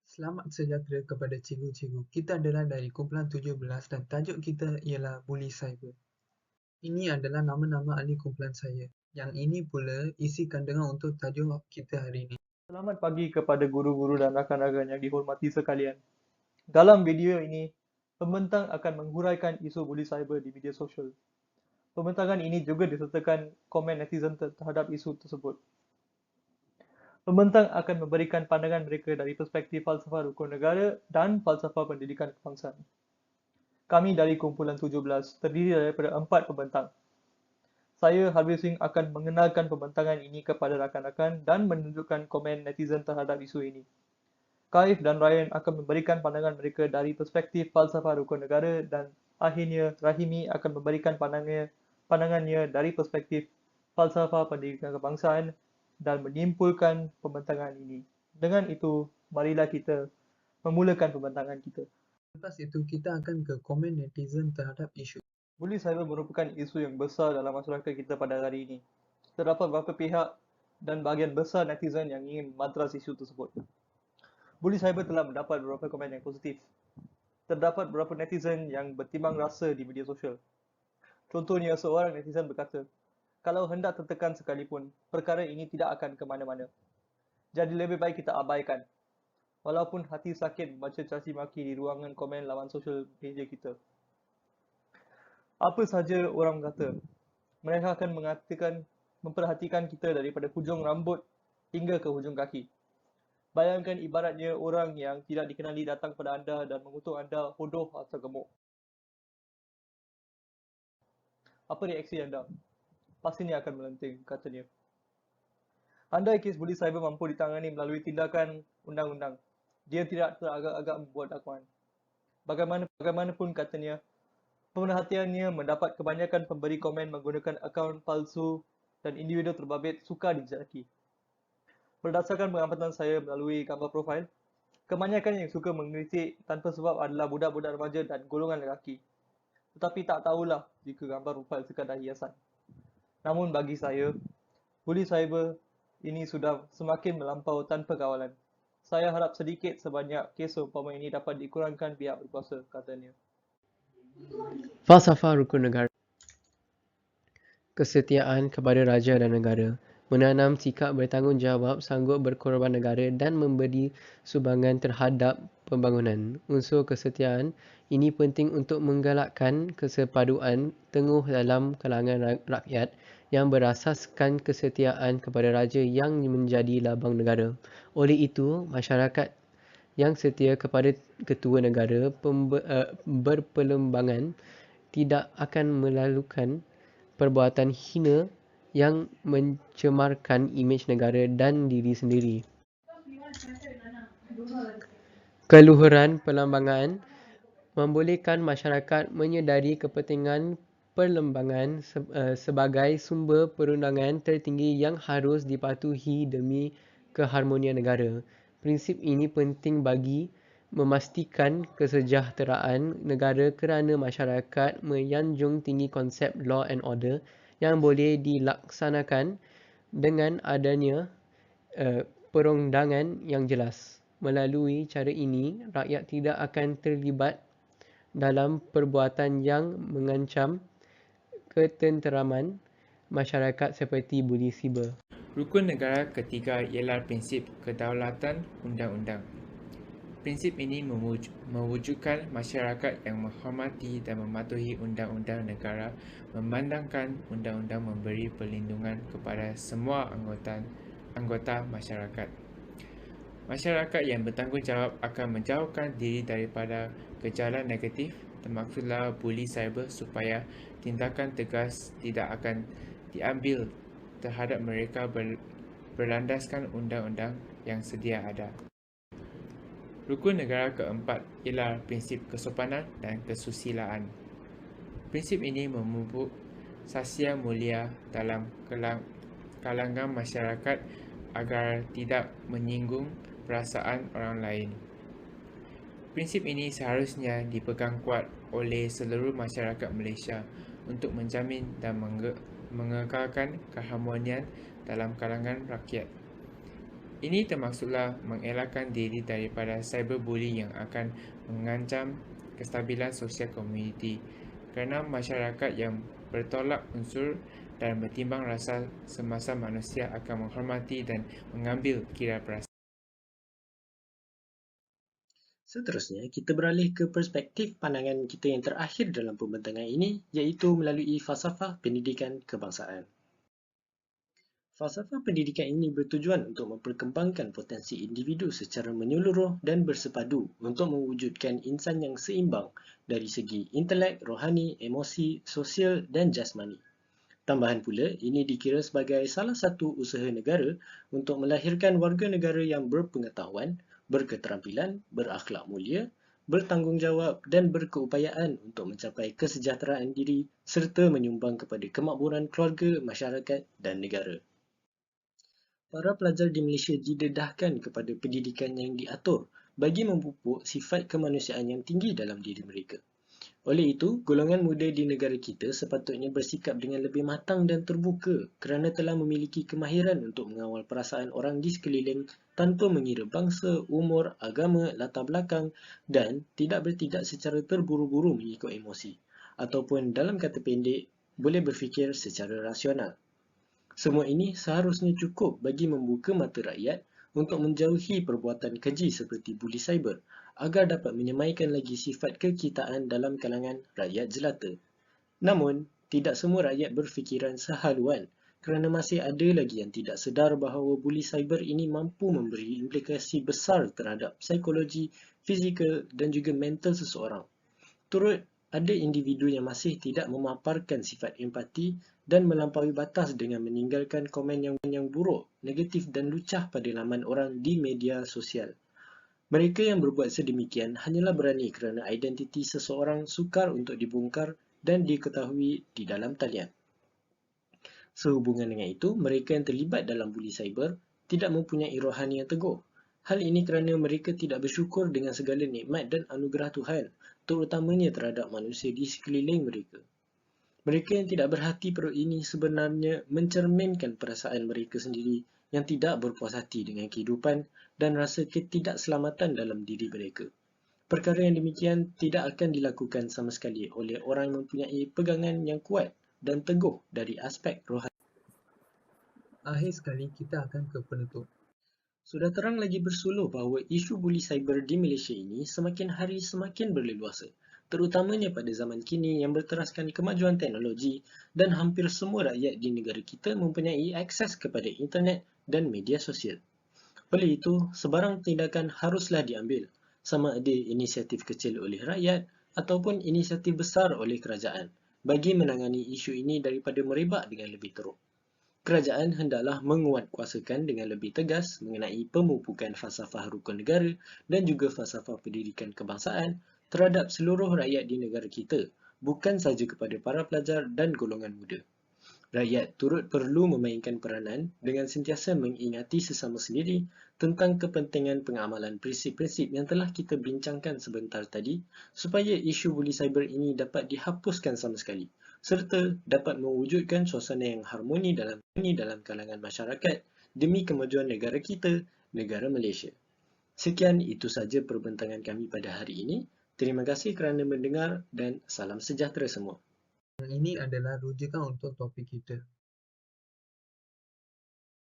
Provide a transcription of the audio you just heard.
Selamat sejahtera kepada cikgu-cikgu. Kita adalah dari kumpulan 17 dan tajuk kita ialah Buli Cyber. Ini adalah nama-nama ahli kumpulan saya. Yang ini pula isi kandungan untuk tajuk kita hari ini. Selamat pagi kepada guru-guru dan rakan-rakan yang dihormati sekalian. Dalam video ini, pembentang akan menghuraikan isu buli cyber di media sosial. Pembentangan ini juga disertakan komen netizen terhadap isu tersebut. Pembentang akan memberikan pandangan mereka dari perspektif falsafah rukun negara dan falsafah pendidikan kebangsaan. Kami dari kumpulan 17 terdiri daripada 4 pembentang. Saya, Harvey Singh, akan mengenalkan pembentangan ini kepada rakan-rakan dan menunjukkan komen netizen terhadap isu ini. Kaif dan Ryan akan memberikan pandangan mereka dari perspektif falsafah rukun negara dan akhirnya Rahimi akan memberikan pandangannya dari perspektif falsafah pendidikan kebangsaan dan menyimpulkan pembentangan ini. Dengan itu, marilah kita memulakan pembentangan kita. Lepas itu, kita akan ke komen netizen terhadap isu. Buli cyber merupakan isu yang besar dalam masyarakat kita pada hari ini. Terdapat beberapa pihak dan bahagian besar netizen yang ingin madras isu tersebut. Buli cyber telah mendapat beberapa komen yang positif. Terdapat beberapa netizen yang bertimbang rasa di media sosial. Contohnya, seorang netizen berkata, kalau hendak tertekan sekalipun, perkara ini tidak akan ke mana-mana. Jadi lebih baik kita abaikan. Walaupun hati sakit membaca caci maki di ruangan komen laman sosial media kita. Apa saja orang berkata, mereka akan memperhatikan kita daripada hujung rambut hingga ke hujung kaki. Bayangkan ibaratnya orang yang tidak dikenali datang pada anda dan mengutuk anda bodoh atau gemuk. Apa reaksi anda? Pastinya akan melenting, katanya. Andai kes buli cyber mampu ditangani melalui tindakan undang-undang, dia tidak teragak-agak membuat dakwaan. Bagaimanapun, katanya, pemerhatiannya mendapat kebanyakan pemberi komen menggunakan akaun palsu dan individu terbabit sukar dijaki. Berdasarkan pengamatan saya melalui gambar profil, kebanyakan yang suka mengkritik tanpa sebab adalah budak-budak remaja dan golongan lelaki. Tetapi tak tahulah jika gambar profil sekadar hiasan. Namun bagi saya, buli cyber ini sudah semakin melampau tanpa kawalan. Saya harap sedikit sebanyak kes seumpama ini dapat dikurangkan pihak berkuasa, katanya. Falsafah rukun negara. Kesetiaan kepada raja dan negara. Menanam sikap bertanggungjawab, sanggup berkorban negara dan memberi sumbangan terhadap pembangunan. Unsur kesetiaan ini penting untuk menggalakkan kesepaduan teguh dalam kalangan rakyat yang berasaskan kesetiaan kepada raja yang menjadi labang negara. Oleh itu, masyarakat yang setia kepada ketua negara berperlembangan tidak akan melakukan perbuatan hina yang mencemarkan imej negara dan diri sendiri. Keluhuran perlembagaan membolehkan masyarakat menyedari kepentingan perlembagaan sebagai sumber perundangan tertinggi yang harus dipatuhi demi keharmonian negara. Prinsip ini penting bagi memastikan kesejahteraan negara kerana masyarakat menyanjung tinggi konsep law and order yang boleh dilaksanakan dengan adanya perundangan yang jelas. Melalui cara ini, rakyat tidak akan terlibat dalam perbuatan yang mengancam ketenteraman masyarakat seperti buli siber. Rukun negara ketiga ialah prinsip kedaulatan undang-undang. Prinsip ini mewujudkan masyarakat yang menghormati dan mematuhi undang-undang negara, memandangkan undang-undang memberi perlindungan kepada semua anggota masyarakat. Masyarakat yang bertanggungjawab akan menjauhkan diri daripada gejala negatif, termaksudlah buli cyber, supaya tindakan tegas tidak akan diambil terhadap mereka berlandaskan undang-undang yang sedia ada. Rukun negara keempat ialah prinsip kesopanan dan kesusilaan. Prinsip ini memupuk sasya mulia dalam kalangan masyarakat agar tidak menyinggung perasaan orang lain. Prinsip ini seharusnya dipegang kuat oleh seluruh masyarakat Malaysia untuk menjamin dan mengekalkan keharmonian dalam kalangan rakyat. Ini termaksudlah mengelakkan diri daripada cyberbully yang akan mengancam kestabilan sosial komuniti, kerana masyarakat yang bertolak unsur dan bertimbang rasa semasa manusia akan menghormati dan mengambil kira perasaan. Seterusnya, kita beralih ke perspektif pandangan kita yang terakhir dalam pembentangan ini, iaitu melalui falsafah pendidikan kebangsaan. Falsafah pendidikan ini bertujuan untuk memperkembangkan potensi individu secara menyeluruh dan bersepadu untuk mewujudkan insan yang seimbang dari segi intelek, rohani, emosi, sosial dan jasmani. Tambahan pula, ini dikira sebagai salah satu usaha negara untuk melahirkan warga negara yang berpengetahuan, berketerampilan, berakhlak mulia, bertanggungjawab dan berkeupayaan untuk mencapai kesejahteraan diri serta menyumbang kepada kemakmuran keluarga, masyarakat dan negara. Para pelajar di Malaysia didedahkan kepada pendidikan yang diatur bagi memupuk sifat kemanusiaan yang tinggi dalam diri mereka. Oleh itu, golongan muda di negara kita sepatutnya bersikap dengan lebih matang dan terbuka kerana telah memiliki kemahiran untuk mengawal perasaan orang di sekeliling tanpa mengira bangsa, umur, agama, latar belakang dan tidak bertindak secara terburu-buru mengikut emosi ataupun dalam kata pendek, boleh berfikir secara rasional. Semua ini seharusnya cukup bagi membuka mata rakyat untuk menjauhi perbuatan keji seperti buli cyber agar dapat menyemaikan lagi sifat kekitaan dalam kalangan rakyat jelata. Namun, tidak semua rakyat berfikiran sehaluan kerana masih ada lagi yang tidak sedar bahawa buli cyber ini mampu memberi implikasi besar terhadap psikologi, fizikal dan juga mental seseorang. Turut ada individu yang masih tidak memaparkan sifat empati dan melampaui batas dengan meninggalkan komen yang buruk, negatif dan lucah pada laman orang di media sosial. Mereka yang berbuat sedemikian hanyalah berani kerana identiti seseorang sukar untuk dibongkar dan diketahui di dalam talian. Sehubungan dengan itu, mereka yang terlibat dalam buli cyber tidak mempunyai rohani yang teguh. Hal ini kerana mereka tidak bersyukur dengan segala nikmat dan anugerah Tuhan, terutamanya terhadap manusia di sekeliling mereka. Mereka yang tidak berhati perut ini sebenarnya mencerminkan perasaan mereka sendiri yang tidak berpuas hati dengan kehidupan dan rasa ketidakselamatan dalam diri mereka. Perkara yang demikian tidak akan dilakukan sama sekali oleh orang yang mempunyai pegangan yang kuat dan teguh dari aspek rohani. Akhir sekali, kita akan ke penutup. Sudah terang lagi bersuluh bahawa isu buli cyber di Malaysia ini semakin hari semakin berleluasa, terutamanya pada zaman kini yang berteraskan kemajuan teknologi dan hampir semua rakyat di negara kita mempunyai akses kepada internet dan media sosial. Oleh itu, sebarang tindakan haruslah diambil, sama ada inisiatif kecil oleh rakyat ataupun inisiatif besar oleh kerajaan, bagi menangani isu ini daripada merebak dengan lebih teruk. Kerajaan hendaklah menguatkuasakan dengan lebih tegas mengenai pemupukan falsafah rukun negara dan juga falsafah pendidikan kebangsaan terhadap seluruh rakyat di negara kita, bukan sahaja kepada para pelajar dan golongan muda. Rakyat turut perlu memainkan peranan dengan sentiasa mengingati sesama sendiri tentang kepentingan pengamalan prinsip-prinsip yang telah kita bincangkan sebentar tadi supaya isu buli cyber ini dapat dihapuskan sama sekali serta dapat mewujudkan suasana yang harmoni dalam kalangan masyarakat demi kemajuan negara kita, negara Malaysia. Sekian itu saja perbincangan kami pada hari ini. Terima kasih kerana mendengar dan salam sejahtera semua. Yang ini adalah rujukan untuk topik kita.